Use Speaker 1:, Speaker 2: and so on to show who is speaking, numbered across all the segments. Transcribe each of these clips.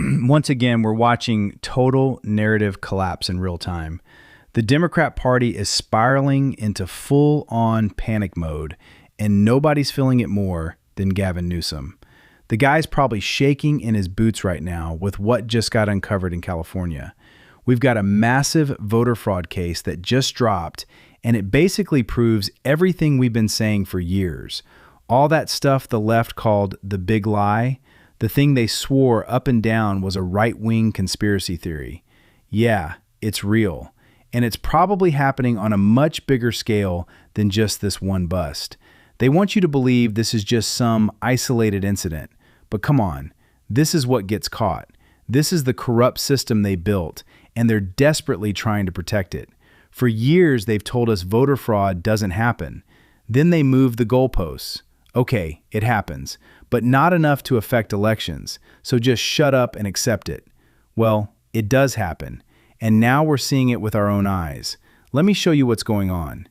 Speaker 1: Once again, we're watching total narrative collapse in real time. The Democrat Party is spiraling into full-on panic mode, and nobody's feeling it more than Gavin Newsom. The guy's probably shaking in his boots right now with what just got uncovered in California. We've got a massive voter fraud case that just dropped, and it basically proves everything we've been saying for years. All that stuff the left called the big lie, the thing they swore up and down was a right-wing conspiracy theory. Yeah, it's real. And it's probably happening on a much bigger scale than just this one bust. They want you to believe this is just some isolated incident. But come on, this is what gets caught. This is the corrupt system they built, and they're desperately trying to protect it. For years, they've told us voter fraud doesn't happen. Then they move the goalposts. Okay, it happens, but not enough to affect elections, so just shut up and accept it. Well, it does happen, and now we're seeing it with our own eyes. Let me show you what's going on.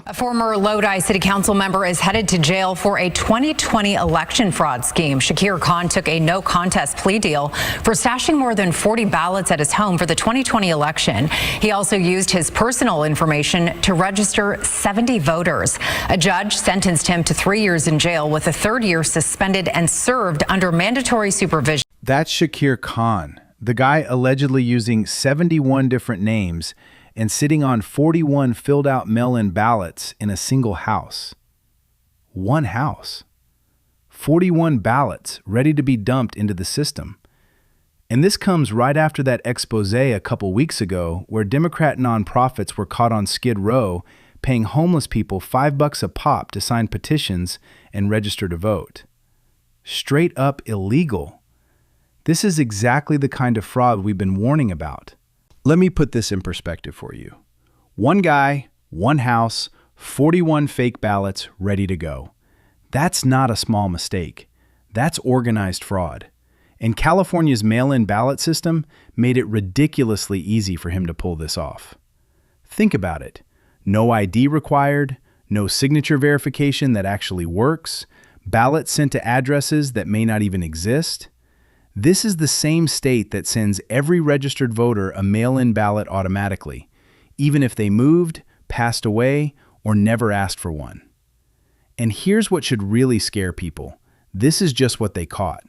Speaker 2: A former Lodi City Council member is headed to jail for a 2020 election fraud scheme. Shakir Khan took a no-contest plea deal for stashing more than 40 ballots at his home for the 2020 election. He also used his personal information to register 70 voters. A judge sentenced him to 3 years in jail with a third year suspended and served under mandatory supervision.
Speaker 1: That's Shakir Khan, the guy allegedly using 71 different names and sitting on 41 filled-out mail-in ballots in a single house. One house. 41 ballots ready to be dumped into the system. And this comes right after that expose a couple weeks ago where Democrat nonprofits were caught on Skid Row paying homeless people $5 a pop to sign petitions and register to vote. Straight up illegal. This is exactly the kind of fraud we've been warning about. Let me put this in perspective for you. One guy, one house, 41 fake ballots ready to go. That's not a small mistake. That's organized fraud. And California's mail-in ballot system made it ridiculously easy for him to pull this off. Think about it. No ID required, no signature verification that actually works, ballots sent to addresses that may not even exist. This is the same state that sends every registered voter a mail-in ballot automatically, even if they moved, passed away, or never asked for one. And here's what should really scare people. This is just what they caught.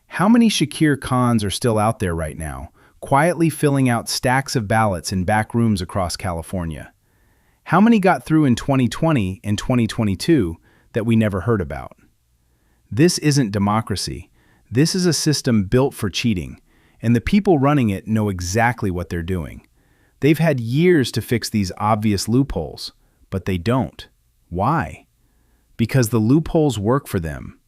Speaker 1: How many Shakir Khans are still out there right now, quietly filling out stacks of ballots in back rooms across California? How many got through in 2020 and 2022 that we never heard about? This isn't democracy. This is a system built for cheating, and the people running it know exactly what they're doing. They've had years to fix these obvious loopholes, but they don't. Why? Because the loopholes work for them.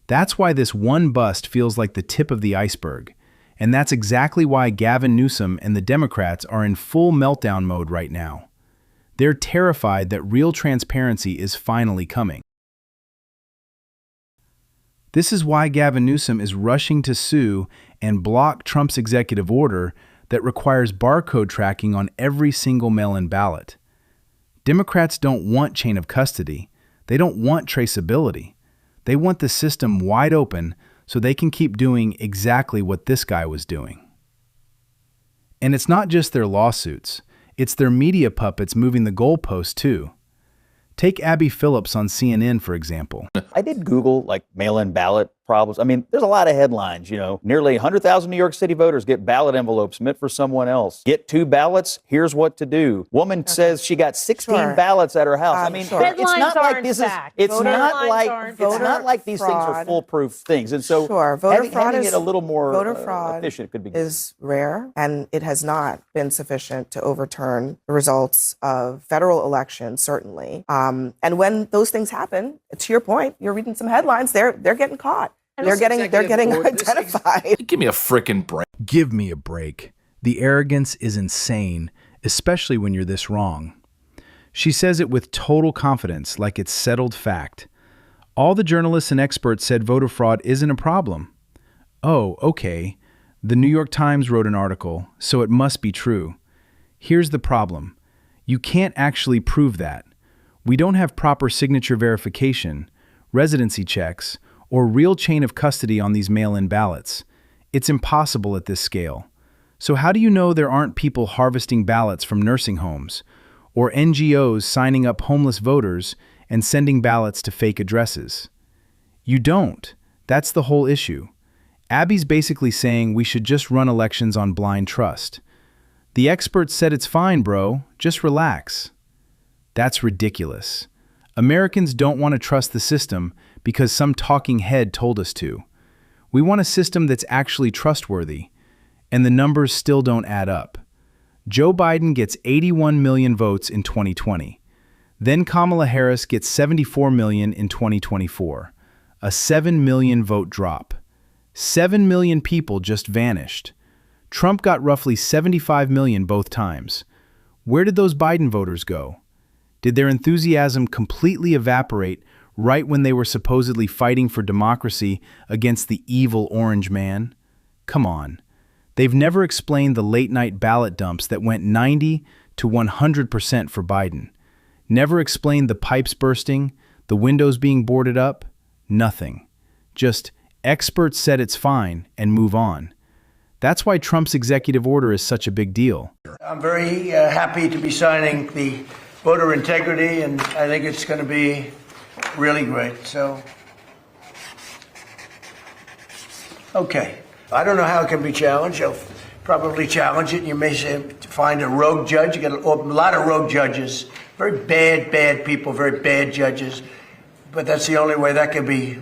Speaker 1: That's why this one bust feels like the tip of the iceberg, and that's exactly why Gavin Newsom and the Democrats are in full meltdown mode right now. They're terrified that real transparency is finally coming. This is why Gavin Newsom is rushing to sue and block Trump's executive order that requires barcode tracking on every single mail-in ballot. Democrats don't want chain of custody. They don't want traceability. They want the system wide open so they can keep doing exactly what this guy was doing. And it's not just their lawsuits. It's their media puppets moving the goalposts too. Take Abby Phillips on CNN, for example.
Speaker 3: I did Google mail-in ballot problems. I mean, there's a lot of headlines, nearly 100,000 New York City voters get ballot envelopes meant for someone else. Get 2 ballots, here's what to do. Woman says she got 16 ballots at her house. I mean,
Speaker 4: sure.
Speaker 3: it's not like this is, it's not like these things are foolproof things. And so having it a little more efficient could be good.
Speaker 4: Is rare, and it has not been sufficient to overturn the results of federal elections, certainly. And when those things happen, to your point, you're reading some headlines, they're getting caught. They're getting identified.
Speaker 5: Give me a frickin' break.
Speaker 1: Give me a break. The arrogance is insane, especially when you're this wrong. She says it with total confidence, like it's settled fact. All the journalists and experts said voter fraud isn't a problem. Oh, okay. The New York Times wrote an article, so it must be true. Here's the problem. You can't actually prove that. We don't have proper signature verification, residency checks, or real chain of custody on these mail-in ballots. It's impossible at this scale. So how do you know there aren't people harvesting ballots from nursing homes, or NGOs signing up homeless voters and sending ballots to fake addresses? You don't. That's the whole issue. Abby's basically saying we should just run elections on blind trust. The experts said it's fine, bro. Just relax. That's ridiculous. Americans don't want to trust the system because some talking head told us to. We want a system that's actually trustworthy, and the numbers still don't add up. Joe Biden gets 81 million votes in 2020. Then Kamala Harris gets 74 million in 2024. A 7 million vote drop. 7 million people just vanished. Trump got roughly 75 million both times. Where did those Biden voters go? Did their enthusiasm completely evaporate right when they were supposedly fighting for democracy against the evil orange man? Come on. They've never explained the late-night ballot dumps that went 90 to 100% for Biden. Never explained the pipes bursting, the windows being boarded up. Nothing. Just experts said it's fine and move on. That's why Trump's executive order is such a big deal.
Speaker 5: I'm very happy to be signing the voter integrity, and I think it's going to be really great. So, okay. I don't know how it can be challenged. You'll probably challenge it, and you may find a rogue judge. You get a lot of rogue judges, very bad people, very bad judges. But that's the only way that can be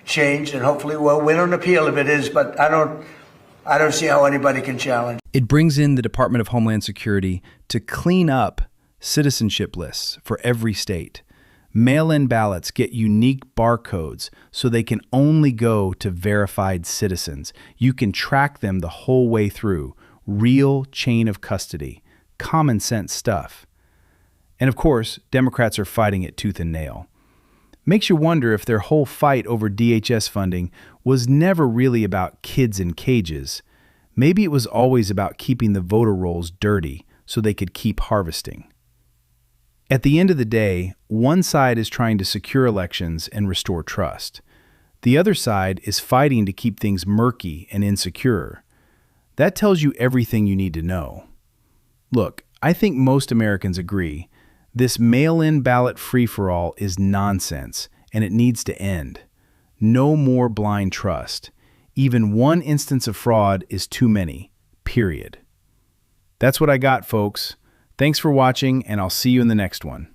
Speaker 5: changed, and hopefully we'll win an appeal if it is. But I don't see how anybody can challenge.
Speaker 1: It brings in the Department of Homeland Security to clean up citizenship lists for every state. Mail-in ballots get unique barcodes so they can only go to verified citizens. You can track them the whole way through. Real chain of custody. Common sense stuff. And of course, Democrats are fighting it tooth and nail. Makes you wonder if their whole fight over DHS funding was never really about kids in cages. Maybe it was always about keeping the voter rolls dirty so they could keep harvesting. At the end of the day, one side is trying to secure elections and restore trust. The other side is fighting to keep things murky and insecure. That tells you everything you need to know. Look, I think most Americans agree. This mail-in ballot free-for-all is nonsense, and it needs to end. No more blind trust. Even one instance of fraud is too many, period. That's what I got, folks. Thanks for watching, and I'll see you in the next one.